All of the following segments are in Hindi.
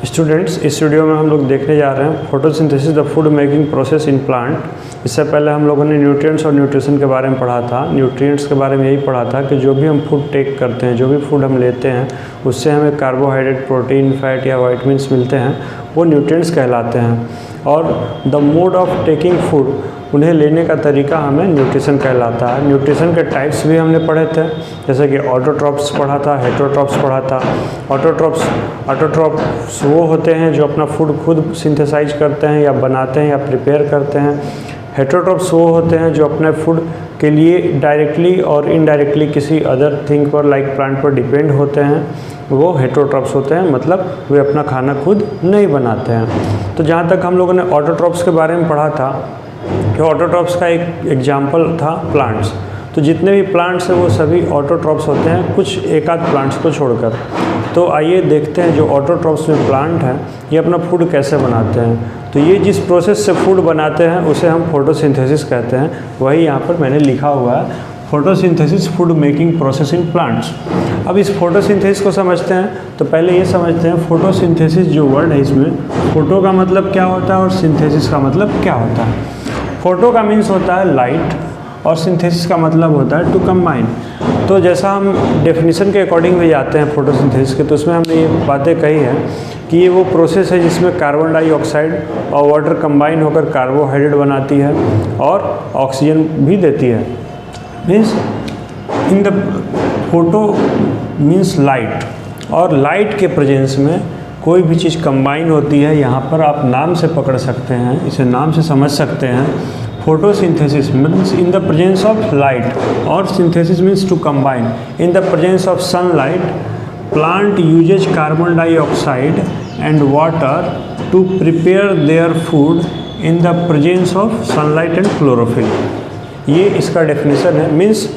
स्टूडेंट्स, इस वीडियो में हम लोग देखने जा रहे हैं photosynthesis the food making process in plant. इससे पहले हम लोगों ने न्यूट्रिएंट्स और न्यूट्रिशन के बारे में पढ़ा था। न्यूट्रिएंट्स के बारे में यही पढ़ा था कि जो भी हम फूड टेक करते हैं, जो भी फूड हम लेते हैं, उससे हमें कार्बोहाइड्रेट, प्रोटीन, फैट या वाइटमिन्स मिलते हैं, वो न्यूट्रिएंट्स कहलाते हैं। और the mode of taking food, उन्हें लेने का तरीका हमें न्यूट्रिशन कहलाता है। न्यूट्रिशन के टाइप्स भी हमने पढ़े थे, जैसे कि ऑटोट्रॉप्स पढ़ा था, हेटरोट्रॉप्स पढ़ा था। ऑटोट्रॉप्स वो होते हैं जो अपना फूड खुद सिंथेसाइज करते हैं या बनाते हैं या प्रिपेयर करते हैं। हेटरोट्रॉप्स वो होते हैं जो अपने फूड के लिए डायरेक्टली और इनडायरेक्टली किसी अदर थिंग पर लाइक प्लांट पर डिपेंड होते हैं, वो हेटरोट्रॉप्स होते हैं, मतलब वे अपना खाना खुद नहीं बनाते हैं। तो जहाँ तक हम लोगों ने ऑटोट्रॉप्स के बारे में पढ़ा था कि ऑटोट्रॉप्स का एक एग्जाम्पल था प्लांट्स। तो जितने भी प्लांट्स हैं वो सभी ऑटोट्रॉप्स होते हैं, कुछ एक आध प्लांट्स को छोड़कर। तो आइए देखते हैं जो ऑटोट्रॉप्स में प्लांट हैं ये अपना फूड कैसे बनाते हैं। तो ये जिस प्रोसेस से फूड बनाते हैं उसे हम फोटोसिंथेसिस कहते हैं, वही यहाँ पर मैंने लिखा हुआ है, photosynthesis food making process in plants. अब इस फोटोसिंथेसिस को समझते हैं तो पहले ये समझते हैं फोटोसिंथेसिस जो वर्ड है, इसमें फोटो का मतलब क्या होता है और सिंथेसिस का मतलब क्या होता है। फोटो का मीन्स होता है लाइट और सिंथेसिस का मतलब होता है टू कंबाइन। तो जैसा हम डेफिनेशन के अकॉर्डिंग भी जाते हैं फोटोसिंथेसिस के, तो उसमें हमने ये बातें कही हैं कि ये वो प्रोसेस है जिसमें कार्बन डाइऑक्साइड और वाटर कंबाइन होकर कार्बोहाइड्रेट बनाती है और ऑक्सीजन भी देती है। Means in the photo means light, और लाइट के प्रेजेंस में कोई भी चीज़ कंबाइन होती है। यहाँ पर आप नाम से पकड़ सकते हैं, इसे नाम से समझ सकते हैं। Photosynthesis means in the presence of light, और synthesis means to combine. In the presence of sunlight plant uses carbon dioxide and water to prepare their food in the presence of sunlight and chlorophyll. ये इसका डेफिनेशन है। मीन्स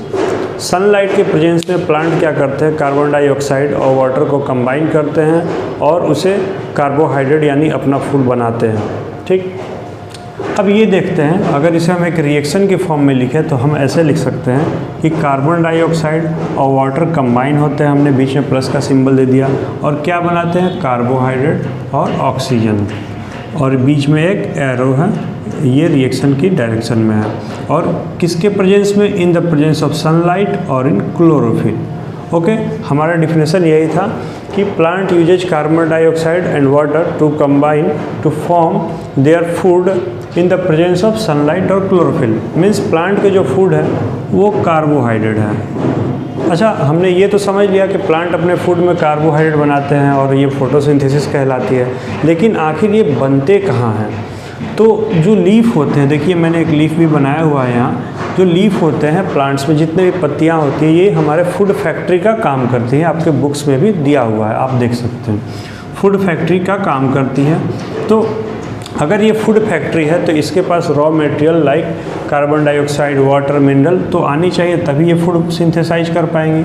सनलाइट के प्रेजेंस में प्लांट क्या करते हैं, कार्बन डाइऑक्साइड और वाटर को कंबाइन करते हैं और उसे कार्बोहाइड्रेट यानी अपना फूड बनाते हैं। ठीक, अब ये देखते हैं, अगर इसे हम एक रिएक्शन के फॉर्म में लिखें तो हम ऐसे लिख सकते हैं कि कार्बन डाइऑक्साइड और वाटर कंबाइन होते हैं, हमने बीच में प्लस का सिंबल दे दिया, और क्या बनाते हैं, कार्बोहाइड्रेट और ऑक्सीजन, और बीच में एक एरो है, ये रिएक्शन की डायरेक्शन में है। और किसके प्रेजेंस में, in the presence of sunlight और इन क्लोरोफिल। ओके, हमारा डिफिनेशन यही था कि plant uses carbon dioxide and water to combine to form their food in the presence of sunlight और क्लोरोफिल। मीन्स प्लांट के जो फूड है वो कार्बोहाइड्रेट है। अच्छा, हमने ये तो समझ लिया कि प्लांट अपने फूड में कार्बोहाइड्रेट बनाते हैं और ये फोटोसिंथेसिस कहलाती है, लेकिन आखिर ये बनते कहाँ हैं। तो जो लीफ होते हैं, देखिए मैंने एक लीफ भी बनाया हुआ है यहाँ। जो लीफ होते हैं प्लांट्स में, जितने भी पत्तियाँ होती हैं, ये हमारे फूड फैक्ट्री का काम करती हैं। आपके बुक्स में भी दिया हुआ है, आप देख सकते हैं, फूड फैक्ट्री का काम करती है। तो अगर ये फूड फैक्ट्री है तो इसके पास raw material like carbon dioxide, water, mineral तो आनी चाहिए, तभी ये फूड सिंथेसाइज कर पाएंगे।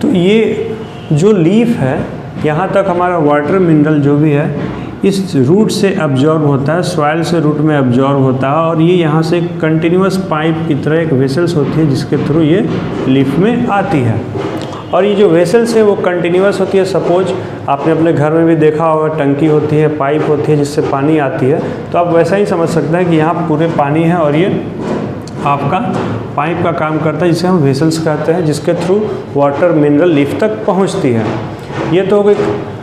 तो ये जो लीफ है, यहाँ तक हमारा वाटर, मिनरल जो भी है इस रूट से अब्जॉर्ब होता है, सॉइल से रूट में अब्जॉर्ब होता है, और ये यहाँ से कंटिन्यूस पाइप की तरह एक वेसल्स होती है जिसके थ्रू ये लीफ में आती है। और ये जो वेसल्स है वो कंटिन्यूस होती है। सपोज आपने अपने घर में भी देखा होगा, टंकी होती है, पाइप होती है जिससे पानी आती है, तो आप वैसा ही समझ सकते हैं कि यहाँ पूरे पानी है और ये आपका पाइप का काम करता है जिसे हम वेसल्स कहते हैं, जिसके थ्रू वाटर, मिनरल लीफ तक पहुँचती है। ये तो हो गई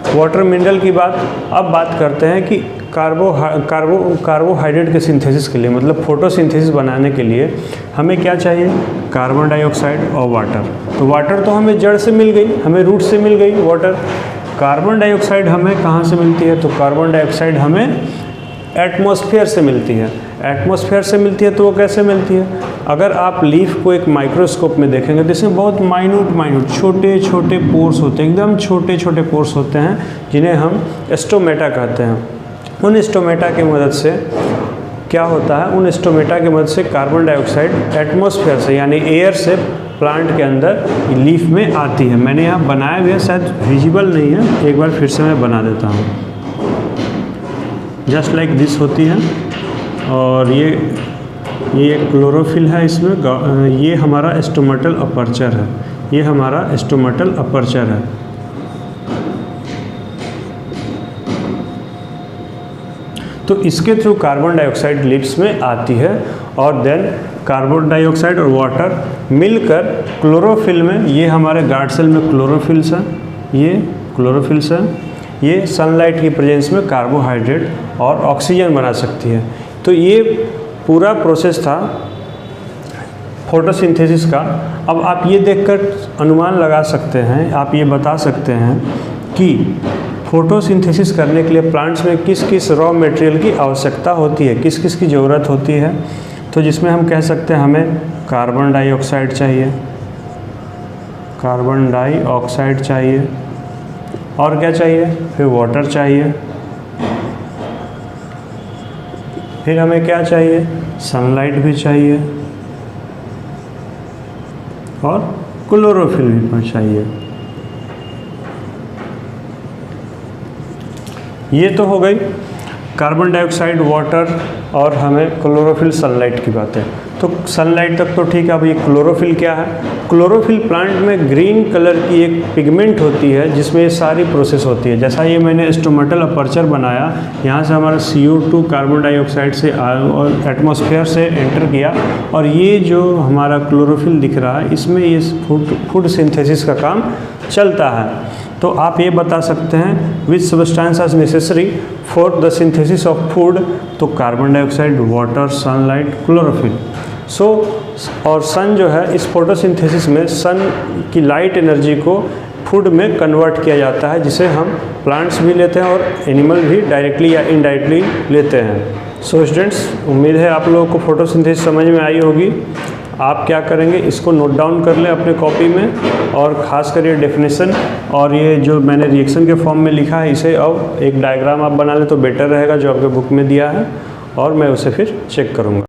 वाटर, मिनरल की बात। अब बात करते हैं कि कार्बोहाइड्रेट के सिंथेसिस के लिए, मतलब फोटोसिंथेसिस बनाने के लिए हमें क्या चाहिए, कार्बन डाइऑक्साइड और वाटर। तो वाटर तो हमें जड़ से मिल गई, हमें रूट से मिल गई वाटर। कार्बन डाइऑक्साइड हमें कहाँ से मिलती है, तो कार्बन डाइऑक्साइड हमें एटमॉस्फेयर से मिलती है। एटमॉस्फेयर से मिलती है तो वो कैसे मिलती है, अगर आप लीफ को एक माइक्रोस्कोप में देखेंगे तो इसमें बहुत माइन्यूट छोटे छोटे पोर्स होते हैं, एकदम छोटे छोटे पोर्स होते हैं, जिन्हें हम स्टोमेटा कहते हैं। उन स्टोमेटा की मदद से क्या होता है, उन स्टोमेटा की मदद से कार्बन डाइऑक्साइड एटमॉस्फेयर से यानी एयर से प्लांट के अंदर लीफ में आती है। मैंने यहाँ बनाया हुआ है, शायद विजिबल नहीं है, एक बार फिर से मैं बना देता हूँ। जस्ट लाइक दिस होती है, और ये क्लोरोफिल है इसमें। ये हमारा स्टोमेटल अपर्चर है, ये हमारा स्टोमेटल अपर्चर है। तो इसके थ्रू कार्बन डाइऑक्साइड लिप्स में आती है और देन कार्बन डाइऑक्साइड और वाटर मिलकर क्लोरोफिल में, ये हमारे गार्ड सेल में क्लोरोफिल्स हैं, ये क्लोरोफिल्स हैं, ये सनलाइट की प्रेजेंस में कार्बोहाइड्रेट और ऑक्सीजन बना सकती है। तो ये पूरा प्रोसेस था फोटोसिंथेसिस का। अब आप ये देखकर अनुमान लगा सकते हैं, आप ये बता सकते हैं कि फोटोसिंथेसिस करने के लिए प्लांट्स में किस किस रॉ मटेरियल की आवश्यकता होती है, किस किस की ज़रूरत होती है। तो जिसमें हम कह सकते हैं हमें कार्बन डाइऑक्साइड चाहिए, कार्बन डाइऑक्साइड चाहिए, और क्या चाहिए, फिर वाटर चाहिए, फिर हमें क्या चाहिए, सनलाइट भी चाहिए और क्लोरोफिल भी चाहिए। ये तो हो गई कार्बन डाइऑक्साइड, वाटर और हमें क्लोरोफिल, सनलाइट की बात है। तो सनलाइट तक तो ठीक है। अब ये क्लोरोफिल क्या है? क्लोरोफिल प्लांट में ग्रीन कलर की एक पिगमेंट होती है जिसमें ये सारी प्रोसेस होती है। जैसा ये मैंने स्टोमेटल अपर्चर बनाया, यहाँ से हमारा CO2 कार्बन डाइऑक्साइड से और एटमॉस्फेयर से एंटर किया और ये जो हमारा क्लोरोफिल दिख रहा है इसमें ये फूड सिंथेसिस का काम चलता है। तो आप ये बता सकते हैं which substance is necessary for the synthesis of food. तो carbon dioxide, water, sunlight, chlorophyll. और सन जो है इस फोटोसिंथेसिस में सन की लाइट एनर्जी को फूड में कन्वर्ट किया जाता है, जिसे हम प्लांट्स भी लेते हैं और एनिमल भी डायरेक्टली या इनडायरेक्टली लेते हैं। सो स्टूडेंट्स, उम्मीद है आप लोगों को फोटोसिंथेसिस समझ में आई होगी। आप क्या करेंगे, इसको नोट डाउन कर लें अपने कॉपी में और ख़ास कर ये डेफिनेशन और ये जो मैंने रिएक्शन के फॉर्म में लिखा है इसे अब एक डायग्राम आप बना लें तो बेटर रहेगा, जो आपके बुक में दिया है, और मैं उसे फिर चेक करूँगा।